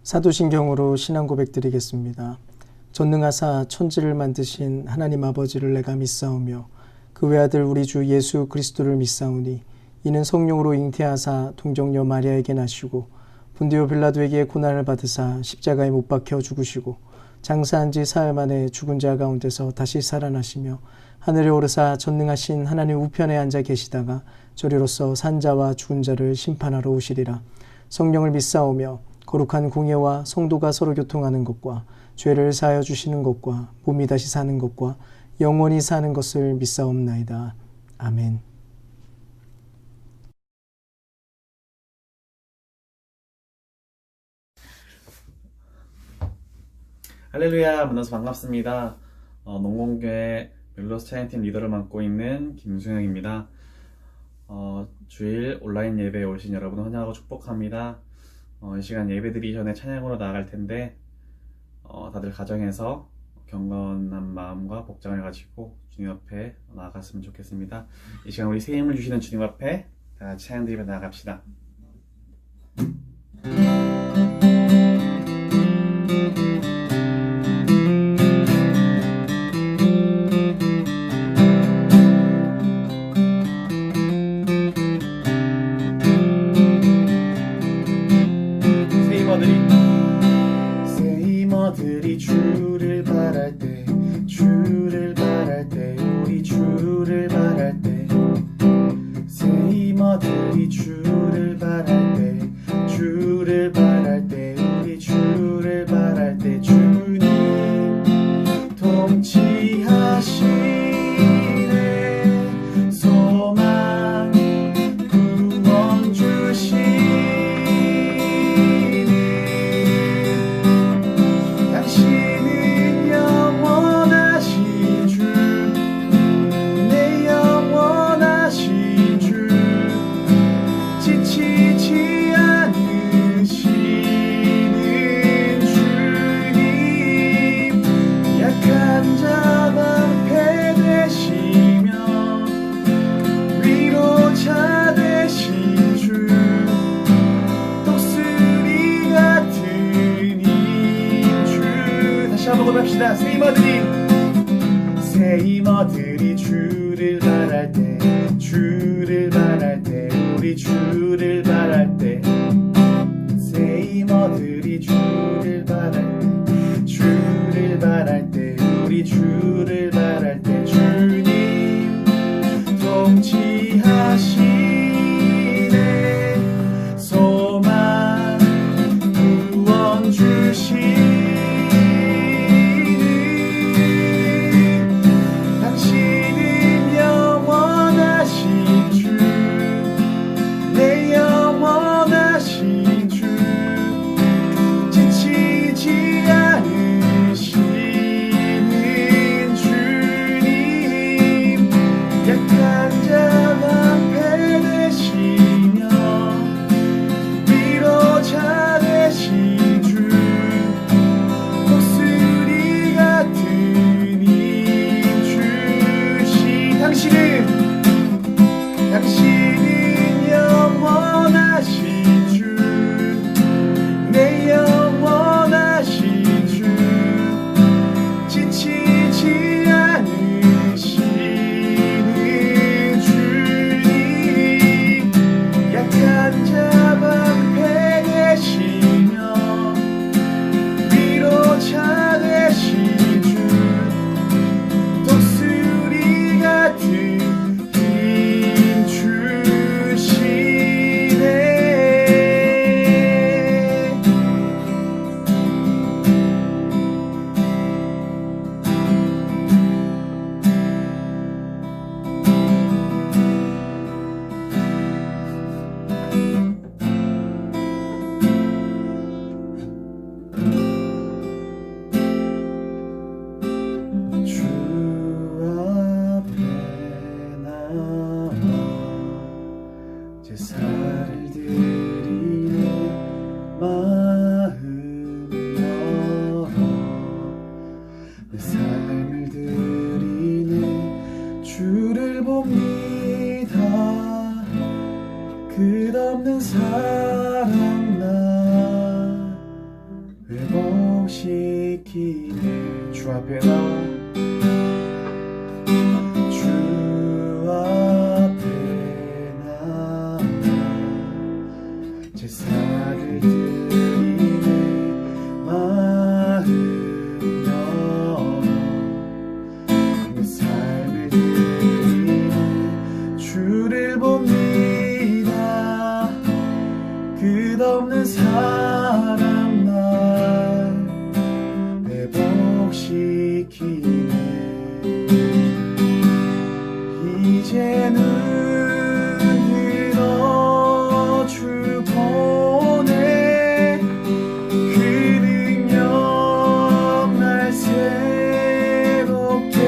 사도신경으로 신앙 고백드리겠습니다. 전능하사 천지를 만드신 하나님 아버지를 내가 믿사오며 그 외아들 우리 주 예수 그리스도를 믿사오니 이는 성령으로 잉태하사 동정녀 마리아에게 나시고 본디오 빌라도에게 고난을 받으사 십자가에 못 박혀 죽으시고 장사한 지 사흘 만에 죽은 자 가운데서 다시 살아나시며 하늘에 오르사 전능하신 하나님 우편에 앉아 계시다가 저리로서 산자와 죽은 자를 심판하러 오시리라. 성령을 믿사오며 거룩한 공예와 성도가 서로 교통하는 것과 죄를 사하여 주시는 것과 몸이 다시 사는 것과 영원히 사는 것을 믿사옵나이다. 아멘. 할렐루야, 만나서 반갑습니다. 농공교회 멜로스 찬양팀 리더를 맡고 있는 김수영입니다. 주일 온라인 예배에 오신 여러분 환영하고 축복합니다. 이 시간 예배 드리기 전에 찬양으로 나아갈 텐데 다들 가정에서 경건한 마음과 복장을 가지고 주님 앞에 나아갔으면 좋겠습니다. 이 시간 우리 새 힘을 주시는 주님 앞에 다 같이 찬양 드리며 나아갑시다. 새 힘어들이 주를 바랄 때 우리 주를 바랄 때 새 힘어들이 주를 바랄 때 우리 주를 바랄 때 주님 통치하시네 소망 구원 주시네 당신은 영원하신 주 내 영원하신 주 지치지 않으시는 주님 약한 자 방패 되시며 위로자 되신 주 독수리 같은 힘주 다시 한번 고백합시다. 새 힘어들이 주를 바랄 때 우리 주를 바랄 때 새 힘어들이 주를 바랄 때 우리 주를 바랄 때 주님 통치하시네 소망 구원 주시네 당신은 영원하신 주 내 영원하신 주 지치지 않으시는 주님 약한 자 방패 되시며 위로자 되신 주 독수리 같은 힘 주시 당신은 영원하신 주 내 영원하신 주 지치지 않으시는 주님 약한 자 방패 되시며 위로자 되신 주 독수리 같은 힘 주시네 주 앞에 나와 제사를 드리네 마음 열어 내 삶을 드리네 주를 봅니다 끝없는 사랑 나 주 앞에 나와 주 앞에 나와 제사를 드리네 마음 열어 내 삶을 드리네 주를 봅니다 끝없는 사랑 날 회복시키네 이제는 들어 주 보내 그 능력 날 새롭게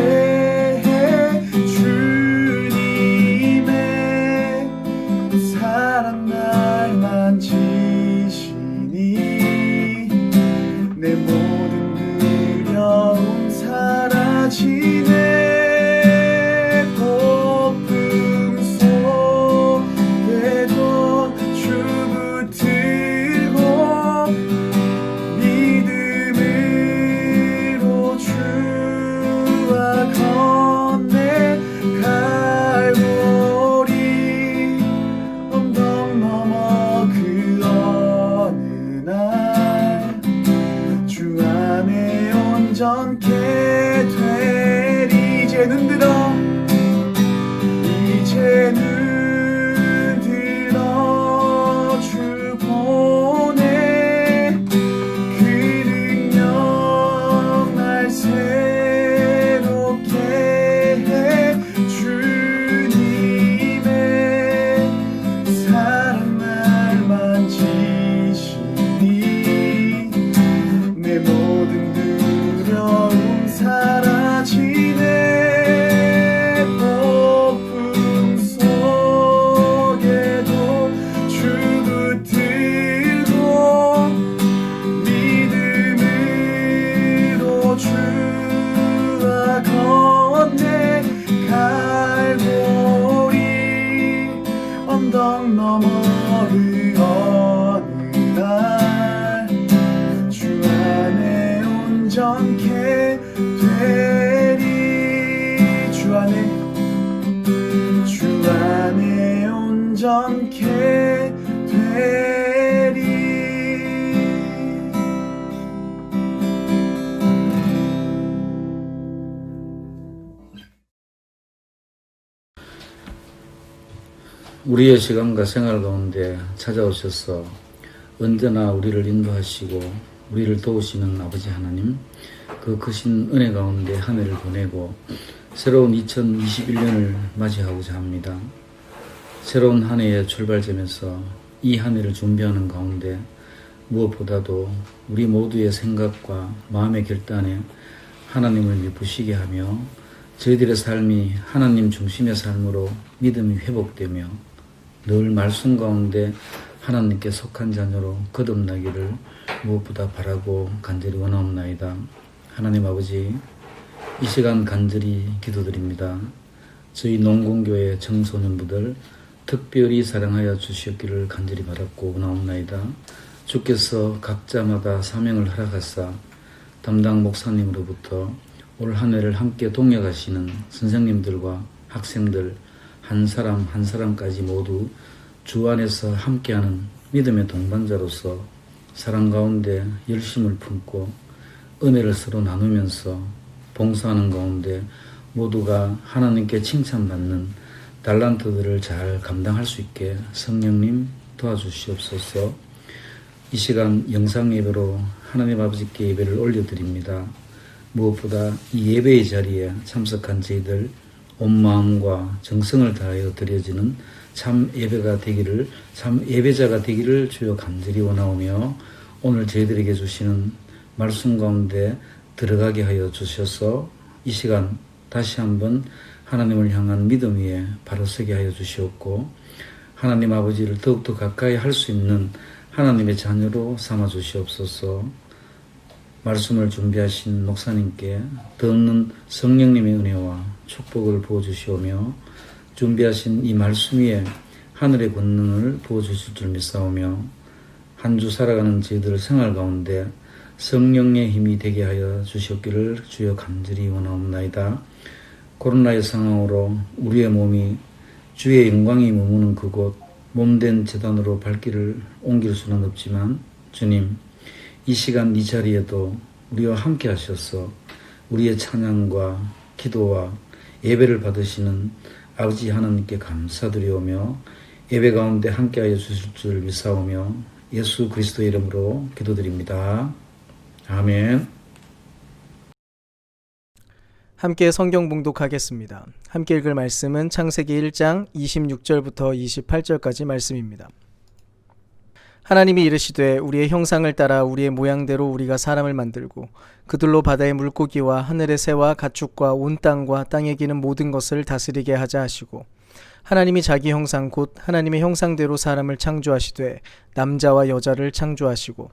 해 주님의 사랑 날 만지시니 내 모든 두려움 사라지네 폭풍 속에도 주 붙들고 믿음으로 주와 건네 갈보리 언덕 넘어 그 어느 날 주 안에 온전케 되리 이제는 들어 주 보내 그 능력 날 새롭게 해 주님의 사랑 날 만지시니 내 모든 두려움 사라지네 폭풍 속에도 주 붙들고 믿음으로 주와 건네 갈보리 언덕 넘어 그 어느 날 주 안에 온전케 되리 주 안에 온전케 되리 우리의 시간과 생활 가운데 찾아오셔서 언제나 우리를 인도하시고 우리를 도우시는 아버지 하나님, 그 크신 은혜 가운데 한 해를 보내고 새로운 2021년을 맞이하고자 합니다. 새로운 한 해의 출발점에서 이 한 해를 준비하는 가운데 무엇보다도 우리 모두의 생각과 마음의 결단에 하나님을 미쁘시게 하며 저희들의 삶이 하나님 중심의 삶으로 믿음이 회복되며 늘 말씀 가운데 하나님께 속한 자녀로 거듭나기를 무엇보다 바라고 간절히 원하옵나이다. 하나님 아버지, 이 시간 간절히 기도드립니다. 저희 농공교회 청소년부들 특별히 사랑하여 주시옵기를 간절히 바랐고 원하옵나이다. 주께서 각자마다 사명을 허락하사 담당 목사님으로부터 올 한 해를 함께 동역하시는 선생님들과 학생들 한 사람 한 사람까지 모두 주 안에서 함께하는 믿음의 동반자로서 사랑 가운데 열심을 품고 은혜를 서로 나누면서 봉사하는 가운데 모두가 하나님께 칭찬받는 달란트들을 잘 감당할 수 있게 성령님 도와주시옵소서. 이 시간 영상 예배로 하나님 아버지께 예배를 올려드립니다. 무엇보다 이 예배의 자리에 참석한 저희들 온 마음과 정성을 다하여 드려지는 참 예배가 되기를, 참 예배자가 되기를 주여 간절히 원하오며 오늘 저희들에게 주시는 말씀 가운데 들어가게 하여 주셔서 이 시간 다시 한번 하나님을 향한 믿음 위에 바로 서게 하여 주시옵고 하나님 아버지를 더욱더 가까이 할 수 있는 하나님의 자녀로 삼아 주시옵소서. 말씀을 준비하신 목사님께 더 없는 성령님의 은혜와 축복을 부어주시오며 준비하신 이 말씀 위에 하늘의 권능을 부어주실 줄 믿사오며 한 주 살아가는 저희들 생활 가운데 성령의 힘이 되게 하여 주시옵기를 주여 간절히 원하옵나이다. 코로나의 상황으로 우리의 몸이 주의 영광이 머무는 그곳 몸된 제단으로 발길을 옮길 수는 없지만 주님, 이 시간 이 자리에도 우리와 함께 하셔서 우리의 찬양과 기도와 예배를 받으시는 아버지 하나님께 감사드리오며 예배 가운데 함께하여 주실 줄 믿사오며 예수 그리스도의 이름으로 기도드립니다. 아멘. 함께 성경 봉독하겠습니다. 함께 읽을 말씀은 창세기 1장 26절부터 28절까지 말씀입니다. 하나님이 이르시되 우리의 형상을 따라 우리의 모양대로 우리가 사람을 만들고 그들로 바다의 물고기와 하늘의 새와 가축과 온 땅과 땅에 기는 모든 것을 다스리게 하자 하시고 하나님이 자기 형상 곧 하나님의 형상대로 사람을 창조하시되 남자와 여자를 창조하시고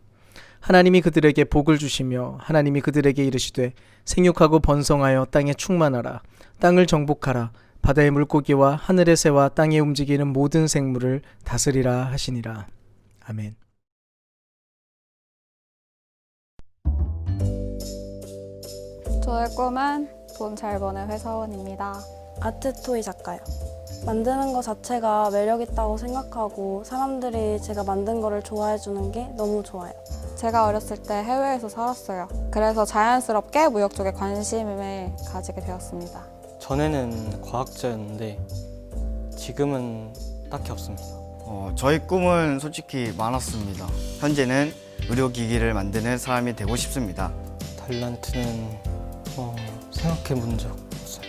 하나님이 그들에게 복을 주시며 하나님이 그들에게 이르시되 생육하고 번성하여 땅에 충만하라 땅을 정복하라 바다의 물고기와 하늘의 새와 땅에 움직이는 모든 생물을 다스리라 하시니라. 아멘. 저의 꿈은 돈 잘 버는 회사원입니다. 아트토이 작가요. 만드는 것 자체가 매력 있다고 생각하고 사람들이 제가 만든 거를 좋아해 주는 게 너무 좋아요. 제가 어렸을 때 해외에서 살았어요. 그래서 자연스럽게 무역 쪽에 관심을 가지게 되었습니다. 전에는 과학자였는데 지금은 딱히 없습니다. 저희 꿈은 솔직히 많았습니다. 현재는 의료기기를 만드는 사람이 되고 싶습니다. 달란트는 생각해 본 적 없어요.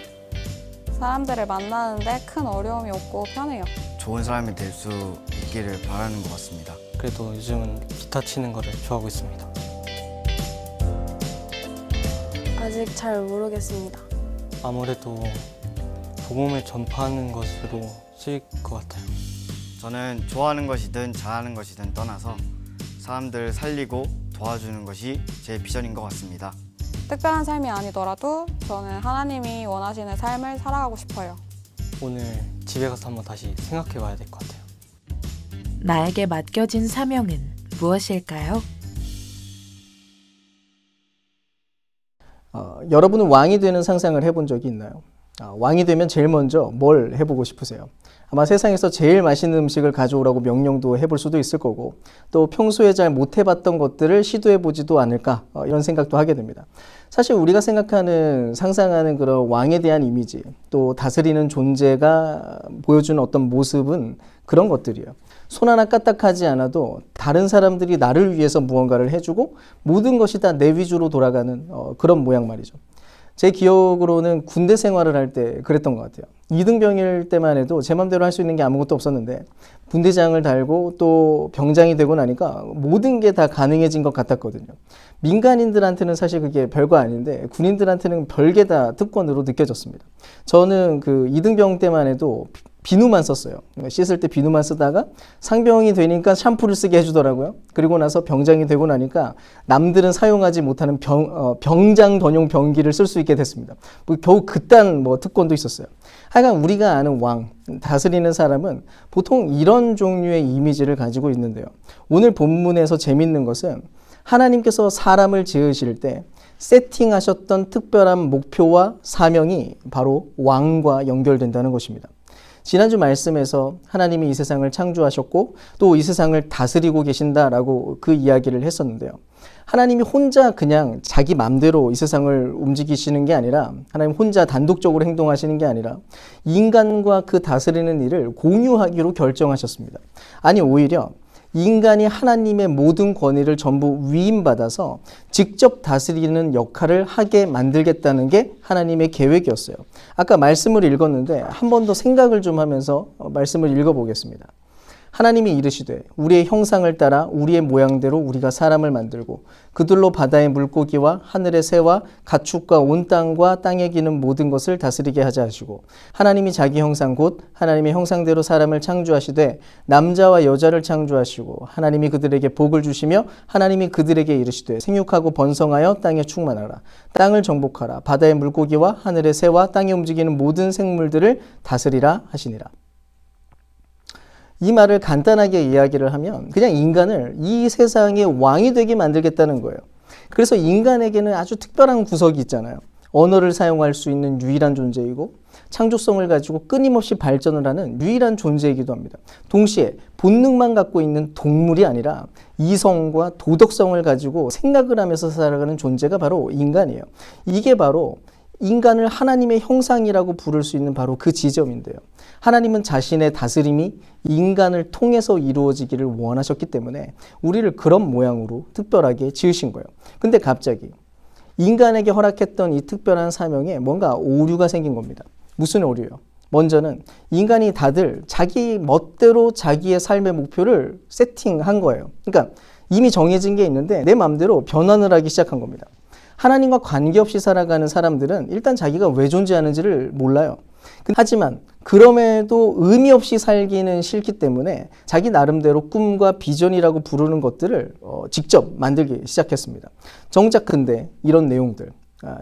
사람들을 만나는데 큰 어려움이 없고 편해요. 좋은 사람이 될 수 있기를 바라는 것 같습니다. 그래도 요즘은 기타 치는 거를 좋아하고 있습니다. 아직 잘 모르겠습니다. 아무래도 복음을 전파하는 것으로 쓰일 것 같아요. 저는 좋아하는 것이든 잘하는 것이든 떠나서 사람들을 살리고 도와주는 것이 제 비전인 것 같습니다. 특별한 삶이 아니더라도 저는 하나님이 원하시는 삶을 살아가고 싶어요. 오늘 집에 가서 한번 다시 생각해 봐야 될 것 같아요. 나에게 맡겨진 사명은 무엇일까요? 여러분은 왕이 되는 상상을 해본 적이 있나요? 왕이 되면 제일 먼저 뭘 해보고 싶으세요? 아마 세상에서 제일 맛있는 음식을 가져오라고 명령도 해볼 수도 있을 거고 또 평소에 잘 못 해봤던 것들을 시도해보지도 않을까 이런 생각도 하게 됩니다. 사실 우리가 생각하는 상상하는 그런 왕에 대한 이미지 또 다스리는 존재가 보여주는 어떤 모습은 그런 것들이에요. 손 하나 까딱하지 않아도 다른 사람들이 나를 위해서 무언가를 해주고 모든 것이 다 내 위주로 돌아가는 그런 모양 말이죠. 제 기억으로는 군대 생활을 할 때 그랬던 것 같아요. 2등병일 때만 해도 제 맘대로 할 수 있는 게 아무것도 없었는데 분대장을 달고 또 병장이 되고 나니까 모든 게 다 가능해진 것 같았거든요. 민간인들한테는 사실 그게 별거 아닌데 군인들한테는 별게 다 특권으로 느껴졌습니다. 저는 그 2등병 때만 해도 비누만 썼어요. 씻을 때 비누만 쓰다가 상병이 되니까 샴푸를 쓰게 해주더라고요. 그리고 나서 병장이 되고 나니까 남들은 사용하지 못하는 병장 전용 병기를 쓸 수 있게 됐습니다. 겨우 그딴 특권도 있었어요. 하여간 우리가 아는 왕, 다스리는 사람은 보통 이런 종류의 이미지를 가지고 있는데요. 오늘 본문에서 재밌는 것은 하나님께서 사람을 지으실 때 세팅하셨던 특별한 목표와 사명이 바로 왕과 연결된다는 것입니다. 지난주 말씀에서 하나님이 이 세상을 창조하셨고 또 이 세상을 다스리고 계신다라고 그 이야기를 했었는데요. 하나님이 혼자 그냥 자기 맘대로 이 세상을 움직이시는 게 아니라 하나님 혼자 단독적으로 행동하시는 게 아니라 인간과 그 다스리는 일을 공유하기로 결정하셨습니다. 아니 오히려 인간이 하나님의 모든 권위를 전부 위임받아서 직접 다스리는 역할을 하게 만들겠다는 게 하나님의 계획이었어요. 아까 말씀을 읽었는데 한 번 더 생각을 좀 하면서 말씀을 읽어보겠습니다. 하나님이 이르시되 우리의 형상을 따라 우리의 모양대로 우리가 사람을 만들고 그들로 바다의 물고기와 하늘의 새와 가축과 온 땅과 땅에 기는 모든 것을 다스리게 하자 하시고 하나님이 자기 형상 곧 하나님의 형상대로 사람을 창조하시되 남자와 여자를 창조하시고 하나님이 그들에게 복을 주시며 하나님이 그들에게 이르시되 생육하고 번성하여 땅에 충만하라 땅을 정복하라 바다의 물고기와 하늘의 새와 땅에 움직이는 모든 생물들을 다스리라 하시니라. 이 말을 간단하게 이야기를 하면 그냥 인간을 이 세상의 왕이 되게 만들겠다는 거예요. 그래서 인간에게는 아주 특별한 구석이 있잖아요. 언어를 사용할 수 있는 유일한 존재이고 창조성을 가지고 끊임없이 발전을 하는 유일한 존재이기도 합니다. 동시에 본능만 갖고 있는 동물이 아니라 이성과 도덕성을 가지고 생각을 하면서 살아가는 존재가 바로 인간이에요. 이게 바로 인간을 하나님의 형상이라고 부를 수 있는 바로 그 지점인데요. 하나님은 자신의 다스림이 인간을 통해서 이루어지기를 원하셨기 때문에 우리를 그런 모양으로 특별하게 지으신 거예요. 근데 갑자기 인간에게 허락했던 이 특별한 사명에 뭔가 오류가 생긴 겁니다. 무슨 오류요? 먼저는 인간이 다들 자기 멋대로 자기의 삶의 목표를 세팅한 거예요. 그러니까 이미 정해진 게 있는데 내 마음대로 변환을 하기 시작한 겁니다. 하나님과 관계없이 살아가는 사람들은 일단 자기가 왜 존재하는지를 몰라요. 하지만 그럼에도 의미 없이 살기는 싫기 때문에 자기 나름대로 꿈과 비전이라고 부르는 것들을 직접 만들기 시작했습니다. 정작 근데 이런 내용들,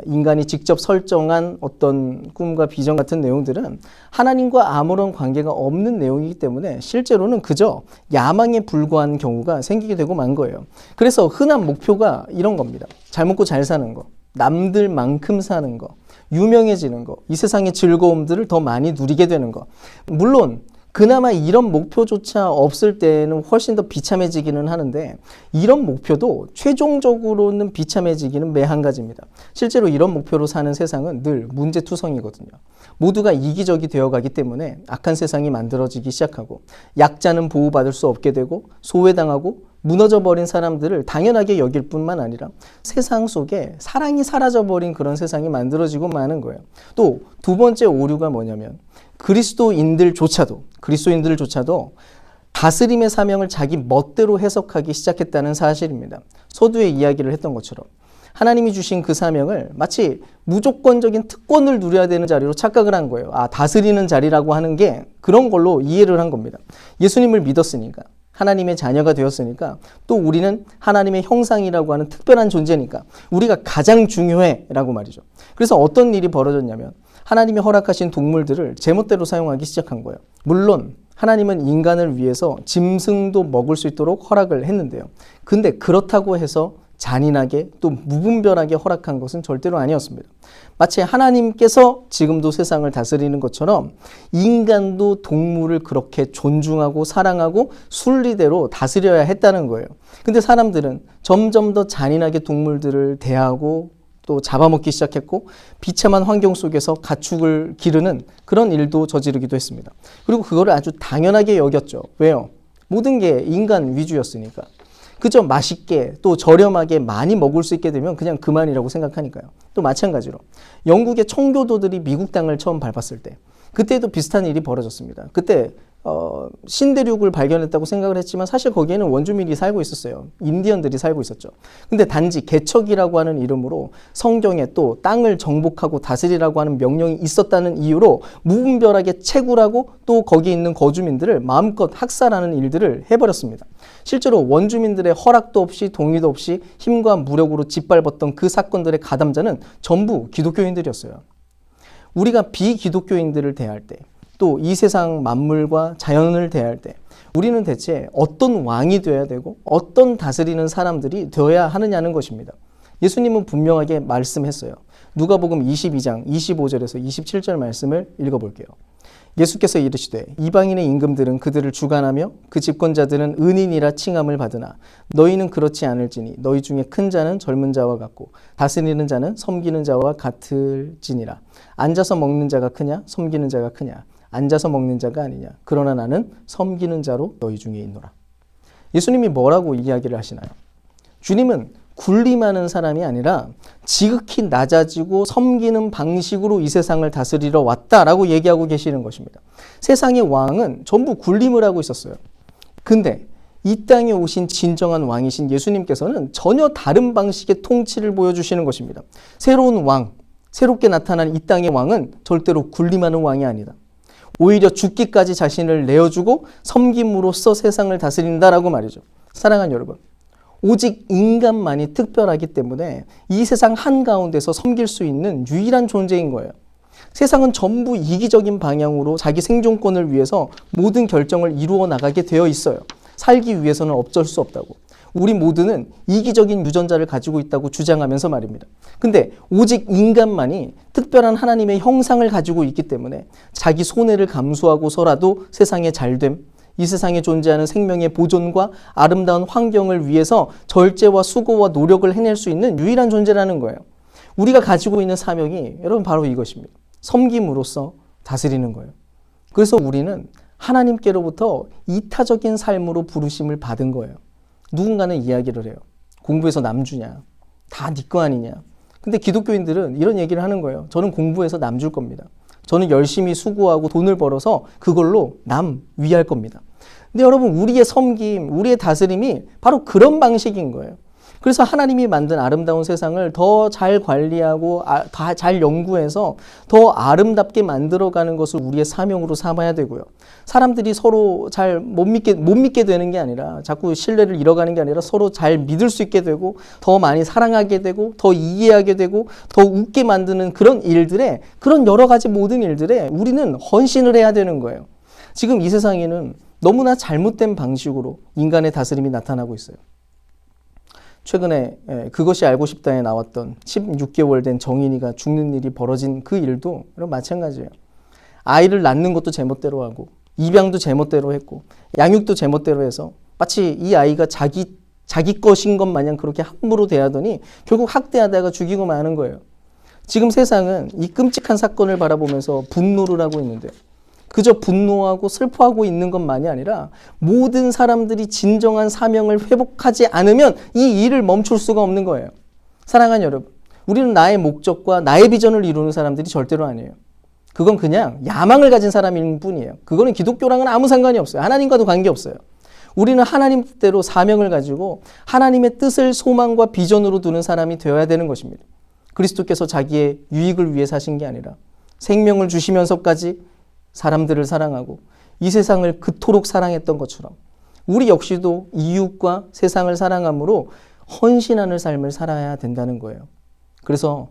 인간이 직접 설정한 어떤 꿈과 비전 같은 내용들은 하나님과 아무런 관계가 없는 내용이기 때문에 실제로는 그저 야망에 불과한 경우가 생기게 되고 만 거예요. 그래서 흔한 목표가 이런 겁니다. 잘 먹고 잘 사는 거, 남들만큼 사는 거, 유명해지는 거, 이 세상의 즐거움들을 더 많이 누리게 되는 거. 물론 그나마 이런 목표조차 없을 때는 훨씬 더 비참해지기는 하는데 이런 목표도 최종적으로는 비참해지기는 매 한 가지입니다. 실제로 이런 목표로 사는 세상은 늘 문제투성이거든요. 모두가 이기적이 되어가기 때문에 악한 세상이 만들어지기 시작하고 약자는 보호받을 수 없게 되고 소외당하고 무너져버린 사람들을 당연하게 여길 뿐만 아니라 세상 속에 사랑이 사라져버린 그런 세상이 만들어지고 마는 거예요. 또 두 번째 오류가 뭐냐면 그리스도인들조차도 다스림의 사명을 자기 멋대로 해석하기 시작했다는 사실입니다. 서두에 이야기를 했던 것처럼 하나님이 주신 그 사명을 마치 무조건적인 특권을 누려야 되는 자리로 착각을 한 거예요. 다스리는 자리라고 하는 게 그런 걸로 이해를 한 겁니다. 예수님을 믿었으니까, 하나님의 자녀가 되었으니까, 또 우리는 하나님의 형상이라고 하는 특별한 존재니까 우리가 가장 중요해라고 말이죠. 그래서 어떤 일이 벌어졌냐면 하나님이 허락하신 동물들을 제멋대로 사용하기 시작한 거예요. 물론 하나님은 인간을 위해서 짐승도 먹을 수 있도록 허락을 했는데요. 근데 그렇다고 해서 잔인하게 또 무분별하게 허락한 것은 절대로 아니었습니다. 마치 하나님께서 지금도 세상을 다스리는 것처럼 인간도 동물을 그렇게 존중하고 사랑하고 순리대로 다스려야 했다는 거예요. 근데 사람들은 점점 더 잔인하게 동물들을 대하고 또 잡아먹기 시작했고 비참한 환경 속에서 가축을 기르는 그런 일도 저지르기도 했습니다. 그리고 그거를 아주 당연하게 여겼죠. 왜요? 모든 게 인간 위주였으니까. 그저 맛있게 또 저렴하게 많이 먹을 수 있게 되면 그냥 그만이라고 생각하니까요. 또 마찬가지로 영국의 청교도들이 미국 땅을 처음 밟았을 때 그때도 비슷한 일이 벌어졌습니다. 그때 신대륙을 발견했다고 생각을 했지만 사실 거기에는 원주민이 살고 있었어요. 인디언들이 살고 있었죠. 근데 단지 개척이라고 하는 이름으로 성경에 또 땅을 정복하고 다스리라고 하는 명령이 있었다는 이유로 무분별하게 채굴하고 또 거기 있는 거주민들을 마음껏 학살하는 일들을 해버렸습니다. 실제로 원주민들의 허락도 없이 동의도 없이 힘과 무력으로 짓밟았던 그 사건들의 가담자는 전부 기독교인들이었어요. 우리가 비기독교인들을 대할 때 또 이 세상 만물과 자연을 대할 때 우리는 대체 어떤 왕이 되어야 되고 어떤 다스리는 사람들이 되어야 하느냐는 것입니다. 예수님은 분명하게 말씀했어요. 누가복음 22장 25절에서 27절 말씀을 읽어볼게요. 예수께서 이르시되 이방인의 임금들은 그들을 주관하며 그 집권자들은 은인이라 칭함을 받으나 너희는 그렇지 않을지니 너희 중에 큰 자는 젊은 자와 같고 다스리는 자는 섬기는 자와 같을지니라. 앉아서 먹는 자가 크냐 섬기는 자가 크냐. 앉아서 먹는 자가 아니냐. 그러나 나는 섬기는 자로 너희 중에 있노라. 예수님이 뭐라고 이야기를 하시나요? 주님은 군림하는 사람이 아니라 지극히 낮아지고 섬기는 방식으로 이 세상을 다스리러 왔다라고 얘기하고 계시는 것입니다. 세상의 왕은 전부 군림을 하고 있었어요. 근데 이 땅에 오신 진정한 왕이신 예수님께서는 전혀 다른 방식의 통치를 보여주시는 것입니다. 새로운 왕, 새롭게 나타난 이 땅의 왕은 절대로 군림하는 왕이 아니다. 오히려 죽기까지 자신을 내어주고 섬김으로써 세상을 다스린다라고 말이죠. 사랑하는 여러분, 오직 인간만이 특별하기 때문에 이 세상 한가운데서 섬길 수 있는 유일한 존재인 거예요. 세상은 전부 이기적인 방향으로 자기 생존권을 위해서 모든 결정을 이루어 나가게 되어 있어요. 살기 위해서는 어쩔 수 없다고. 우리 모두는 이기적인 유전자를 가지고 있다고 주장하면서 말입니다. 근데 오직 인간만이 특별한 하나님의 형상을 가지고 있기 때문에 자기 손해를 감수하고서라도 세상에 잘됨, 이 세상에 존재하는 생명의 보존과 아름다운 환경을 위해서 절제와 수고와 노력을 해낼 수 있는 유일한 존재라는 거예요. 우리가 가지고 있는 사명이 여러분 바로 이것입니다. 섬김으로써 다스리는 거예요. 그래서 우리는 하나님께로부터 이타적인 삶으로 부르심을 받은 거예요. 누군가는 이야기를 해요. 공부해서 남주냐? 다 네 거 아니냐? 근데 기독교인들은 이런 얘기를 하는 거예요. 저는 공부해서 남 줄 겁니다. 저는 열심히 수고하고 돈을 벌어서 그걸로 남 위할 겁니다. 근데 여러분, 우리의 섬김, 우리의 다스림이 바로 그런 방식인 거예요. 그래서 하나님이 만든 아름다운 세상을 더 잘 관리하고 잘 연구해서 더 아름답게 만들어가는 것을 우리의 사명으로 삼아야 되고요. 사람들이 서로 잘 못 믿게 되는 게 아니라 자꾸 신뢰를 잃어가는 게 아니라 서로 잘 믿을 수 있게 되고 더 많이 사랑하게 되고 더 이해하게 되고 더 웃게 만드는 그런 일들에, 그런 여러 가지 모든 일들에 우리는 헌신을 해야 되는 거예요. 지금 이 세상에는 너무나 잘못된 방식으로 인간의 다스림이 나타나고 있어요. 최근에 그것이 알고 싶다에 나왔던 16개월 된 정인이가 죽는 일이 벌어진 그 일도 마찬가지예요. 아이를 낳는 것도 제멋대로 하고 입양도 제멋대로 했고 양육도 제멋대로 해서 마치 이 아이가 자기 것인 것 마냥 그렇게 함부로 대하더니 결국 학대하다가 죽이고 마는 거예요. 지금 세상은 이 끔찍한 사건을 바라보면서 분노를 하고 있는데 그저 분노하고 슬퍼하고 있는 것만이 아니라 모든 사람들이 진정한 사명을 회복하지 않으면 이 일을 멈출 수가 없는 거예요. 사랑하는 여러분, 우리는 나의 목적과 나의 비전을 이루는 사람들이 절대로 아니에요. 그건 그냥 야망을 가진 사람일 뿐이에요. 그거는 기독교랑은 아무 상관이 없어요. 하나님과도 관계없어요. 우리는 하나님 뜻대로 사명을 가지고 하나님의 뜻을 소망과 비전으로 두는 사람이 되어야 되는 것입니다. 그리스도께서 자기의 유익을 위해 사신 게 아니라 생명을 주시면서까지 사람들을 사랑하고 이 세상을 그토록 사랑했던 것처럼 우리 역시도 이웃과 세상을 사랑함으로 헌신하는 삶을 살아야 된다는 거예요. 그래서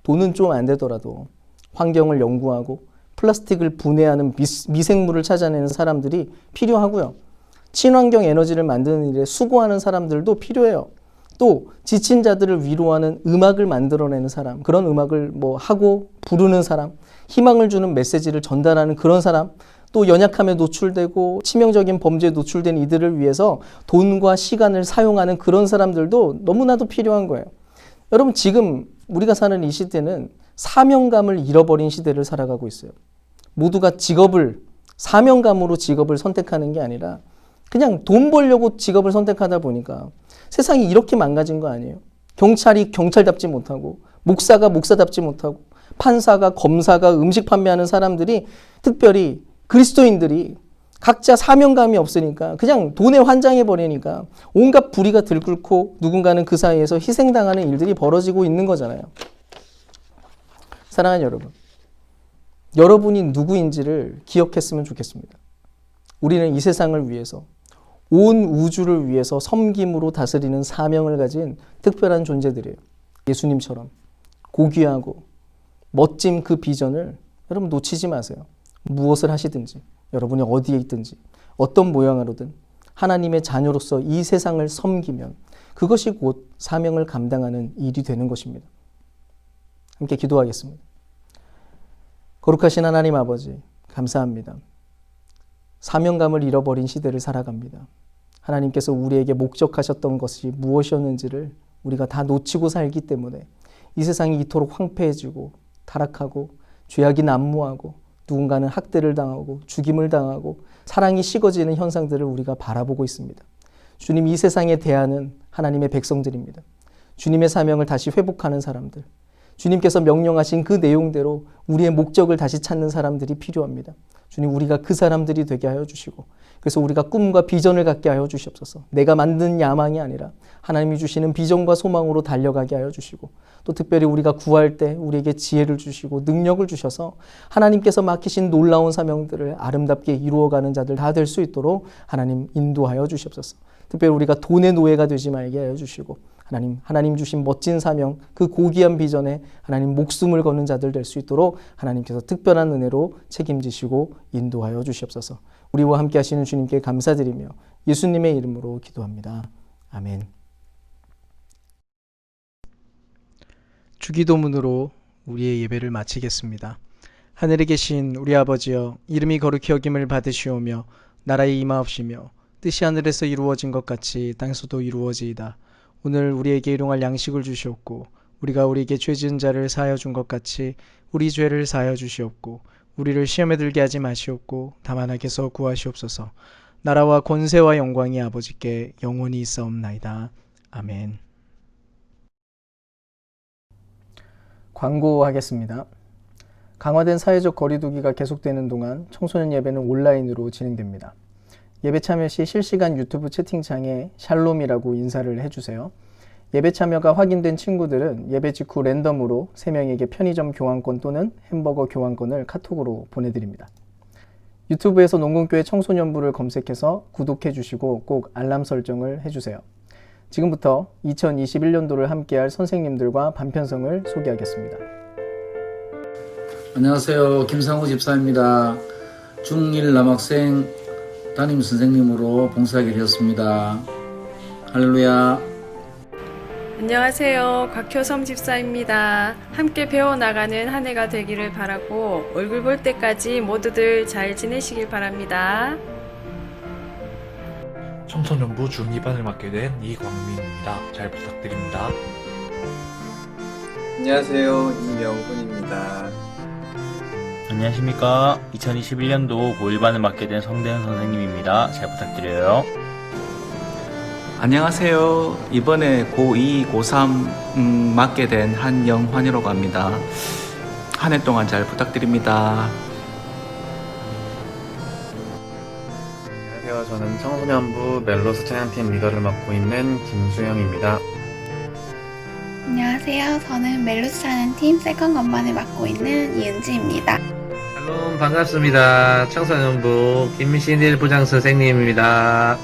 돈은 좀 안 되더라도 환경을 연구하고 플라스틱을 분해하는 미생물을 찾아내는 사람들이 필요하고요. 친환경 에너지를 만드는 일에 수고하는 사람들도 필요해요. 또 지친 자들을 위로하는 음악을 만들어내는 사람, 그런 음악을 하고 부르는 사람, 희망을 주는 메시지를 전달하는 그런 사람, 또 연약함에 노출되고 치명적인 범죄에 노출된 이들을 위해서 돈과 시간을 사용하는 그런 사람들도 너무나도 필요한 거예요. 여러분, 지금 우리가 사는 이 시대는 사명감을 잃어버린 시대를 살아가고 있어요. 모두가 사명감으로 직업을 선택하는 게 아니라 그냥 돈 벌려고 직업을 선택하다 보니까 세상이 이렇게 망가진 거 아니에요? 경찰이 경찰답지 못하고 목사가 목사답지 못하고 판사가 검사가 음식 판매하는 사람들이, 특별히 그리스도인들이 각자 사명감이 없으니까 그냥 돈에 환장해버리니까 온갖 불의가 들끓고 누군가는 그 사이에서 희생당하는 일들이 벌어지고 있는 거잖아요. 사랑하는 여러분, 여러분이 누구인지를 기억했으면 좋겠습니다. 우리는 이 세상을 위해서, 온 우주를 위해서 섬김으로 다스리는 사명을 가진 특별한 존재들이에요. 예수님처럼 고귀하고 멋진 그 비전을 여러분 놓치지 마세요. 무엇을 하시든지, 여러분이 어디에 있든지, 어떤 모양으로든 하나님의 자녀로서 이 세상을 섬기면 그것이 곧 사명을 감당하는 일이 되는 것입니다. 함께 기도하겠습니다. 거룩하신 하나님 아버지, 감사합니다. 사명감을 잃어버린 시대를 살아갑니다. 하나님께서 우리에게 목적하셨던 것이 무엇이었는지를 우리가 다 놓치고 살기 때문에 이 세상이 이토록 황폐해지고 타락하고 죄악이 난무하고 누군가는 학대를 당하고 죽임을 당하고 사랑이 식어지는 현상들을 우리가 바라보고 있습니다. 주님, 이 세상에 대하는 하나님의 백성들입니다. 주님의 사명을 다시 회복하는 사람들, 주님께서 명령하신 그 내용대로 우리의 목적을 다시 찾는 사람들이 필요합니다. 주님, 우리가 그 사람들이 되게 하여 주시고, 그래서 우리가 꿈과 비전을 갖게 하여 주시옵소서. 내가 만든 야망이 아니라 하나님이 주시는 비전과 소망으로 달려가게 하여 주시고, 또 특별히 우리가 구할 때 우리에게 지혜를 주시고 능력을 주셔서 하나님께서 맡기신 놀라운 사명들을 아름답게 이루어가는 자들 다 될 수 있도록 하나님 인도하여 주시옵소서. 특별히 우리가 돈의 노예가 되지 말게 하여 주시고, 하나님 주신 멋진 사명, 그 고귀한 비전에 하나님 목숨을 거는 자들 될 수 있도록 하나님께서 특별한 은혜로 책임지시고 인도하여 주시옵소서. 우리와 함께 하시는 주님께 감사드리며 예수님의 이름으로 기도합니다. 아멘. 주기도문으로 우리의 예배를 마치겠습니다. 하늘에 계신 우리 아버지여, 이름이 거룩히 여김을 받으시오며 나라의 임하옵시며 뜻이 하늘에서 이루어진 것 같이 땅에서도 이루어지이다. 오늘 우리에게 일용할 양식을 주시옵고 우리가 우리에게 죄 지은 자를 사하여 준 것 같이 우리 죄를 사하여 주시옵고 우리를 시험에 들게 하지 마시옵고 다만 악에서 구하시옵소서. 나라와 권세와 영광이 아버지께 영원히 있사옵나이다. 아멘. 광고하겠습니다. 강화된 사회적 거리두기가 계속되는 동안 청소년 예배는 온라인으로 진행됩니다. 예배 참여 시 실시간 유튜브 채팅창에 샬롬이라고 인사를 해주세요. 예배 참여가 확인된 친구들은 예배 직후 랜덤으로 3명에게 편의점 교환권 또는 햄버거 교환권을 카톡으로 보내드립니다. 유튜브에서 농군교회 청소년부를 검색해서 구독해 주시고 꼭 알람 설정을 해주세요. 지금부터 2021년도를 함께할 선생님들과 반편성을 소개하겠습니다. 안녕하세요. 김상우 집사입니다. 중1 남학생 담임 선생님으로 봉사하게 되었습니다. 할렐루야. 안녕하세요. 곽효섬 집사입니다. 함께 배워나가는 한 해가 되기를 바라고 얼굴 볼 때까지 모두들 잘 지내시길 바랍니다. 청소년부 중2반을 맡게 된 이광민입니다. 잘 부탁드립니다. 안녕하세요. 이명훈입니다. 안녕하십니까. 2021년도 고1반을 맡게 된 성대현 선생님입니다. 잘 부탁드려요. 안녕하세요. 이번에 고2, 고3 맡게 된 한영환이라고 합니다. 한 해 동안 잘 부탁드립니다. 안녕하세요. 저는 청소년부 멜로스 찬양팀 리더를 맡고 있는 김수영입니다. 안녕하세요. 저는 멜로스 찬양팀 세컨 건반을 맡고 있는 이은지입니다. 샬롬 반갑습니다. 청소년부 김신일 부장 선생님입니다.